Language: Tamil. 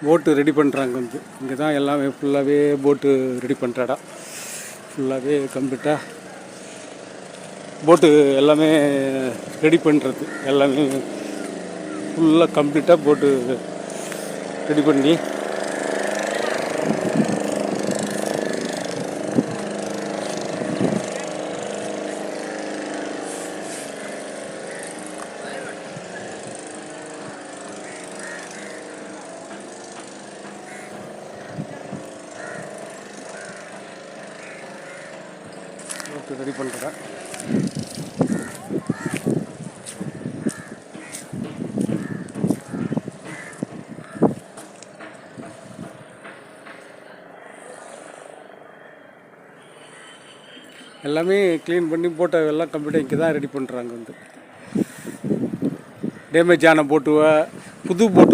போட்டு ரெடி பண்ணுறாங்க. இங்கே தான் எல்லாமே ஃபுல்லாகவே போட்டு ரெடி பண்ணுறாடா. ஃபுல்லாகவே கம்ப்ளீட்டாக போட்டு எல்லாமே ரெடி பண்ணுறது, எல்லாமே ஃபுல்லாக கம்ப்ளீட்டாக போட்டு ரெடி பண்ணி போட்டு ரெடி பண்ணுறேன். எல்லாமே க்ளீன் பண்ணி போட்டோ எல்லாம் கம்ப்ளீட்டாக இங்கே தான் ரெடி பண்ணுறாங்க. டேமேஜ் ஆன போட்டுவை புது போட்டு